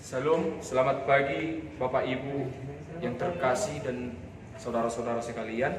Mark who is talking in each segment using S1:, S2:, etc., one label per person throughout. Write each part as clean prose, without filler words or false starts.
S1: Salam, selamat pagi Bapak Ibu yang terkasih dan saudara-saudara sekalian.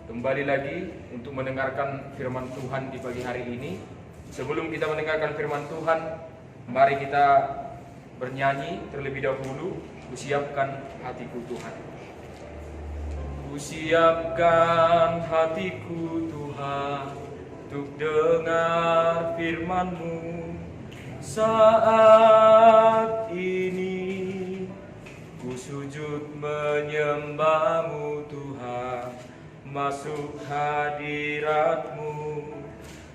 S1: Kembali lagi untuk mendengarkan firman Tuhan di pagi hari ini. Sebelum kita mendengarkan firman Tuhan, mari kita bernyanyi terlebih dahulu. Kusiapkan hatiku Tuhan. Kusiapkan hatiku Tuhan untuk dengar firman-Mu. Saat ini ku sujud menyembah-Mu Tuhan, masuk hadirat-Mu.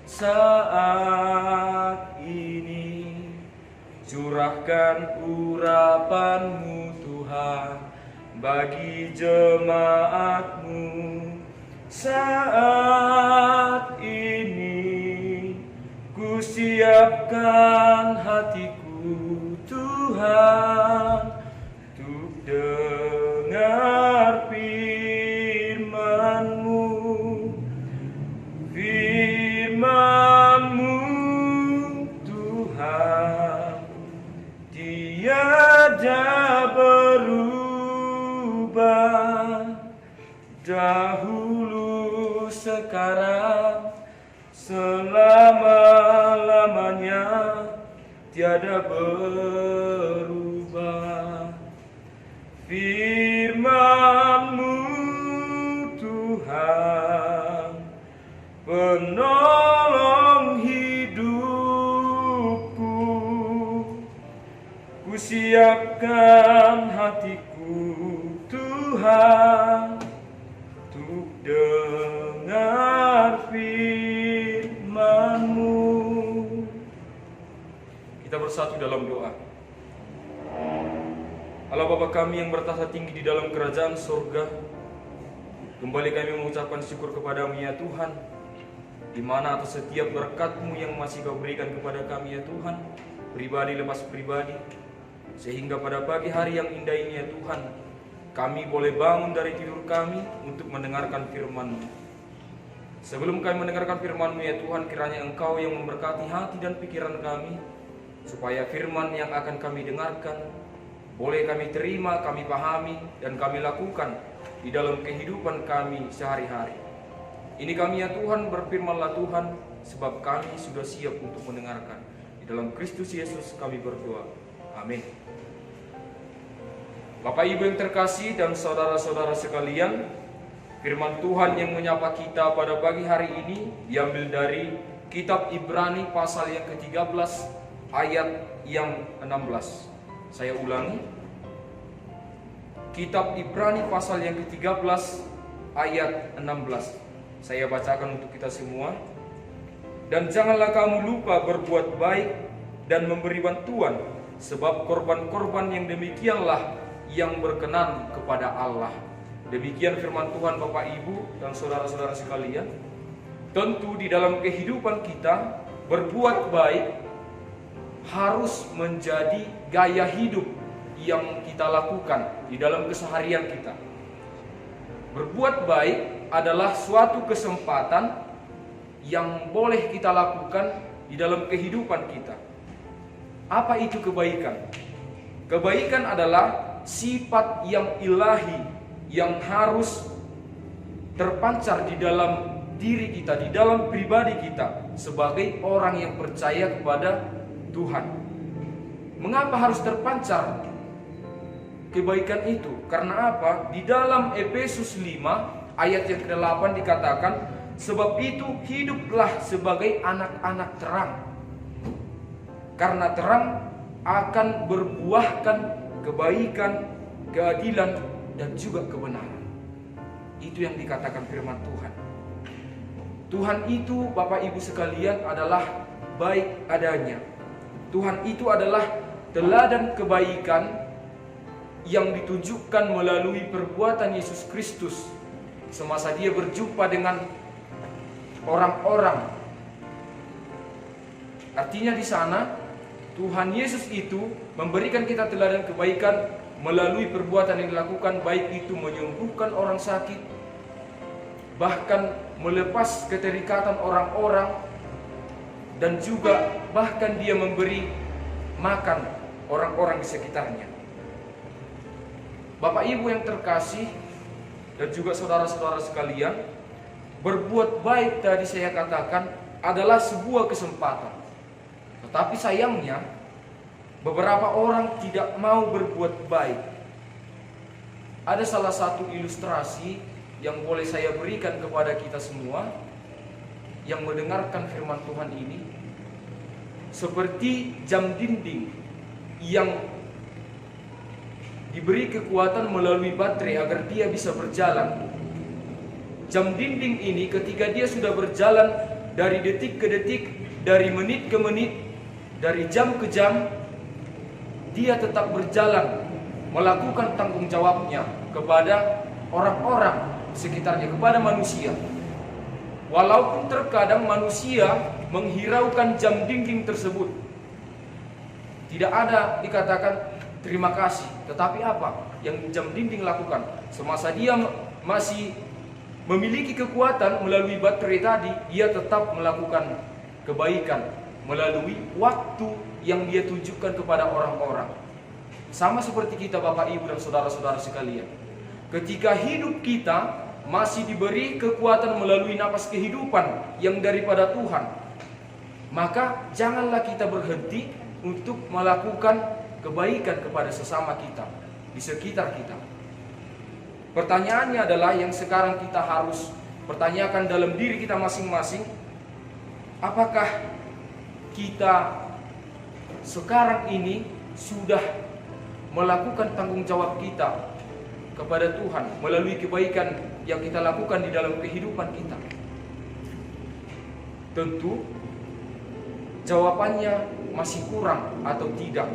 S1: Saat ini curahkan urapan-Mu Tuhan bagi jemaat-Mu. Saat ini ku siapkan hatiku Tuhan untuk dengar firman-Mu. Firman-Mu Tuhan tiada berubah, dahulu sekarang selama-lamanya tiada berubah. Firman-Mu Tuhan penolong hidupku. Kusiapkan hatiku Tuhan untuk dengar firman-Mu. Kita bersatu dalam doa. Allah Bapa kami yang bertahta tinggi di dalam kerajaan surga, kembali kami mengucapkan syukur kepadamu ya Tuhan, di mana atas setiap berkat-Mu yang masih Kau berikan kepada kami ya Tuhan, pribadi lepas pribadi, sehingga pada pagi hari yang indah ini ya Tuhan, kami boleh bangun dari tidur kami untuk mendengarkan firman-Mu. Sebelum kami mendengarkan firman-Mu ya Tuhan, kiranya Engkau yang memberkati hati dan pikiran kami, supaya firman yang akan kami dengarkan boleh kami terima, kami pahami, dan kami lakukan di dalam kehidupan kami sehari-hari. Ini kami ya Tuhan, berfirman-Lah Tuhan, sebab kami sudah siap untuk mendengarkan. Di dalam Kristus Yesus kami berdoa. Amin. Bapak Ibu yang terkasih dan saudara-saudara sekalian, firman Tuhan yang menyapa kita pada pagi hari ini diambil dari kitab Ibrani pasal yang ke-13 ayat yang 16. Saya ulangi. Kitab Ibrani pasal yang ke-13 ayat 16. Saya bacakan untuk kita semua. Dan janganlah kamu lupa berbuat baik dan memberi bantuan, sebab korban-korban yang demikianlah yang berkenan kepada Allah. Demikian firman Tuhan Bapak Ibu dan saudara-saudara sekalian. Tentu di dalam kehidupan kita, berbuat baik harus menjadi gaya hidup yang kita lakukan di dalam keseharian kita. Berbuat baik adalah suatu kesempatan yang boleh kita lakukan di dalam kehidupan kita. Apa itu kebaikan? Kebaikan adalah sifat yang ilahi yang harus terpancar di dalam diri kita, di dalam pribadi kita sebagai orang yang percaya kepada Tuhan. Mengapa harus terpancar kebaikan itu? Karena apa? Di dalam Efesus 5 ayat yang ke-8 dikatakan, sebab itu hiduplah sebagai anak-anak terang, karena terang akan berbuahkan kebaikan, keadilan, dan juga kebenaran. Itu yang dikatakan firman Tuhan. Tuhan itu, Bapak Ibu sekalian, adalah baik adanya. Tuhan itu adalah teladan kebaikan yang ditunjukkan melalui perbuatan Yesus Kristus semasa Dia berjumpa dengan orang-orang. Artinya di sana Tuhan Yesus itu memberikan kita teladan kebaikan melalui perbuatan yang dilakukan, baik itu menyembuhkan orang sakit, bahkan melepas keterikatan orang-orang, dan juga bahkan Dia memberi makan orang-orang di sekitarnya. Bapak Ibu yang terkasih dan juga saudara-saudara sekalian, berbuat baik tadi saya katakan adalah sebuah kesempatan. Tetapi sayangnya beberapa orang tidak mau berbuat baik. Ada salah satu ilustrasi yang boleh saya berikan kepada kita semua yang mendengarkan firman Tuhan ini, seperti jam dinding yang diberi kekuatan melalui baterai agar dia bisa berjalan. Jam dinding ini ketika dia sudah berjalan dari detik ke detik, dari menit ke menit, dari jam ke jam, dia tetap berjalan melakukan tanggung jawabnya kepada orang-orang sekitarnya, kepada manusia. Walaupun terkadang manusia menghiraukan jam dinding tersebut, tidak ada dikatakan terima kasih. Tetapi apa yang jam dinding lakukan? Semasa dia masih memiliki kekuatan melalui baterai tadi, dia tetap melakukan kebaikan melalui waktu yang dia tunjukkan kepada orang-orang. Sama seperti kita Bapak Ibu dan saudara-saudara sekalian. Ketika hidup kita masih diberi kekuatan melalui napas kehidupan yang daripada Tuhan, maka janganlah kita berhenti untuk melakukan kebaikan kepada sesama kita, di sekitar kita. Pertanyaannya adalah yang sekarang kita harus pertanyakan dalam diri kita masing-masing, apakah kita sekarang ini sudah melakukan tanggung jawab kita kepada Tuhan melalui kebaikan yang kita lakukan di dalam kehidupan kita? Tentu jawabannya masih kurang atau tidak.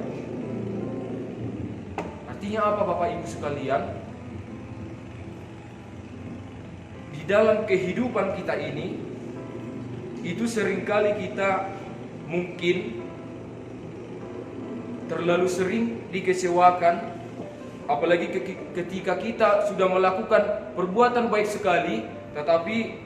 S1: Artinya apa Bapak Ibu sekalian? Di dalam kehidupan kita ini, itu seringkali kita mungkin terlalu sering dikecewakan, apalagi ketika kita sudah melakukan perbuatan baik sekali, tetapi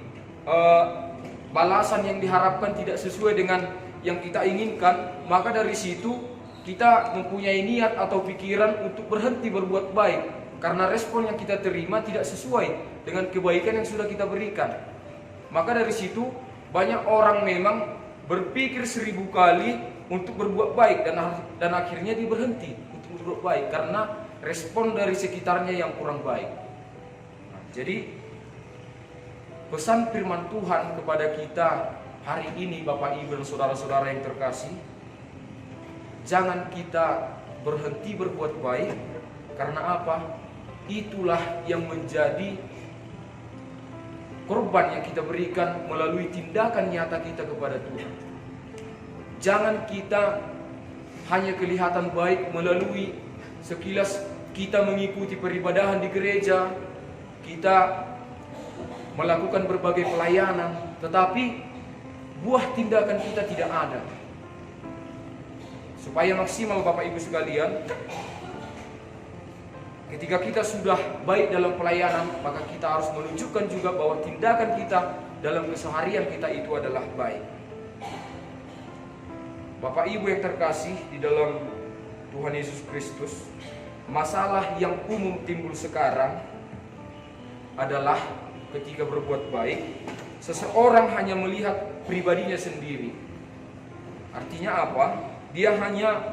S1: balasan yang diharapkan tidak sesuai dengan yang kita inginkan, maka dari situ kita mempunyai niat atau pikiran untuk berhenti berbuat baik karena respon yang kita terima tidak sesuai dengan kebaikan yang sudah kita berikan. Maka dari situ banyak orang memang berpikir 1000 kali untuk berbuat baik dan akhirnya dia berhenti untuk berbuat baik karena respon dari sekitarnya yang kurang baik. Jadi pesan firman Tuhan kepada kita hari ini Bapak Ibu dan saudara-saudara yang terkasih, jangan kita berhenti berbuat baik. Karena apa? Itulah yang menjadi korban yang kita berikan melalui tindakan nyata kita kepada Tuhan. Jangan kita hanya kelihatan baik melalui sekilas kita mengikuti peribadahan di gereja, kita melakukan berbagai pelayanan, tetapi buah tindakan kita tidak ada. Supaya maksimal Bapak Ibu sekalian, ketika kita sudah baik dalam pelayanan, maka kita harus menunjukkan juga bahwa tindakan kita dalam keseharian kita itu adalah baik. Bapak Ibu yang terkasih di dalam Tuhan Yesus Kristus, masalah yang umum timbul sekarang adalah ketika berbuat baik, seseorang hanya melihat pribadinya sendiri. Artinya apa? Dia hanya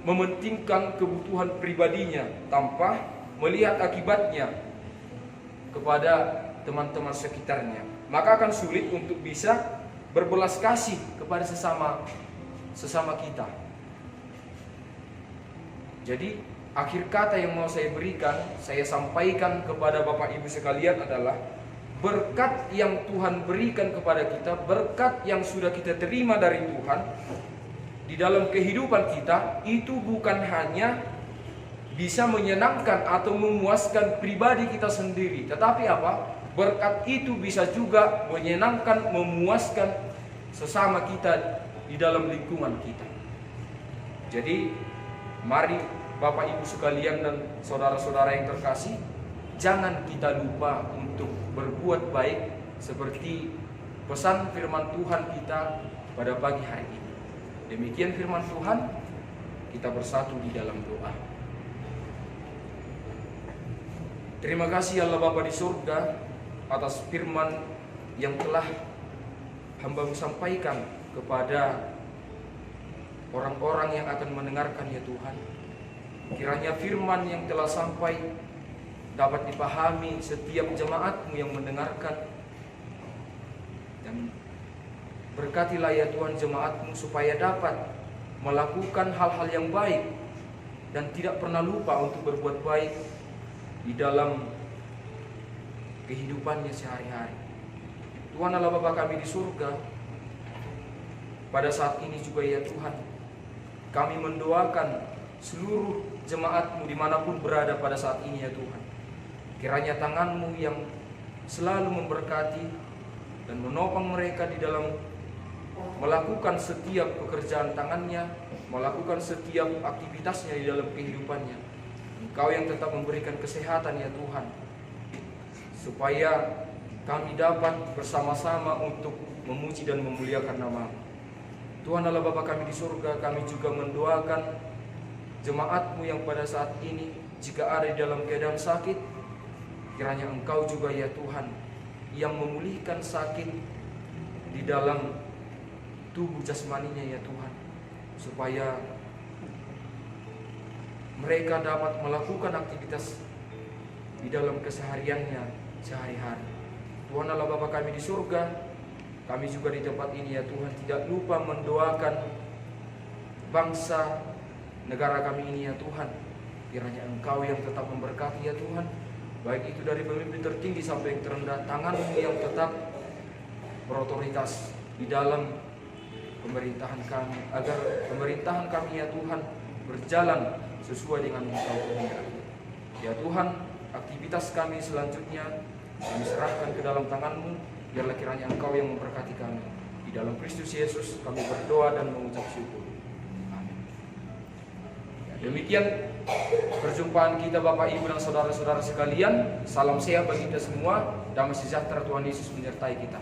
S1: mementingkan kebutuhan pribadinya tanpa melihat akibatnya kepada teman-teman sekitarnya. Maka akan sulit untuk bisa berbelas kasih kepada sesama kita. Jadi akhir kata yang mau saya berikan, saya sampaikan kepada Bapak Ibu sekalian adalah berkat yang Tuhan berikan kepada kita, berkat yang sudah kita terima dari Tuhan di dalam kehidupan kita, itu bukan hanya bisa menyenangkan atau memuaskan pribadi kita sendiri, tetapi apa? Berkat itu bisa juga menyenangkan, memuaskan sesama kita di dalam lingkungan kita. Jadi mari Bapak Ibu sekalian dan saudara-saudara yang terkasih, jangan kita lupa untuk berbuat baik seperti pesan firman Tuhan kita pada pagi hari ini. Demikian firman Tuhan, kita bersatu di dalam doa. Terima kasih Allah Bapa di surga atas firman yang telah hamba sampaikan kepada orang-orang yang akan mendengarkan ya Tuhan. Kiranya firman yang telah sampai dapat dipahami setiap jemaat-Mu yang mendengarkan. Dan berkatilah ya Tuhan jemaat-Mu supaya dapat melakukan hal-hal yang baik dan tidak pernah lupa untuk berbuat baik di dalam kehidupannya sehari-hari. Tuhan Allah Bapa kami di surga, pada saat ini juga ya Tuhan, kami mendoakan seluruh jemaat-Mu dimanapun berada pada saat ini ya Tuhan. Kiranya tangan-Mu yang selalu memberkati dan menopang mereka di dalam melakukan setiap pekerjaan tangannya, melakukan setiap aktivitasnya di dalam kehidupannya. Engkau yang tetap memberikan kesehatan ya Tuhan, supaya kami dapat bersama-sama untuk memuji dan memuliakan nama-Mu. Tuhan Allah Bapa kami di surga, kami juga mendoakan jemaat-Mu yang pada saat ini jika ada di dalam keadaan sakit, kiranya Engkau juga ya Tuhan yang memulihkan sakit di dalam tubuh jasmaninya ya Tuhan, supaya mereka dapat melakukan aktivitas di dalam kesehariannya sehari-hari. Tuhan Allah Bapa kami di surga, kami juga di tempat ini ya Tuhan tidak lupa mendoakan bangsa negara kami ini ya Tuhan. Kiranya Engkau yang tetap memberkati ya Tuhan, baik itu dari pemimpin tertinggi sampai yang terendah. Tangan-Mu yang tetap berotoritas di dalam pemerintahan kami, agar pemerintahan kami ya Tuhan berjalan sesuai dengan Engkau kehendaki. Ya Tuhan, aktivitas kami selanjutnya kami serahkan ke dalam tangan-Mu, biarlah kiranya Engkau yang memberkati kami. Di dalam Kristus Yesus kami berdoa dan mengucap syukur. Amin. Ya, demikian perjumpaan kita Bapak Ibu dan saudara-saudara sekalian. Salam sehat bagi kita semua. Damai sejahtera Tuhan Yesus menyertai kita.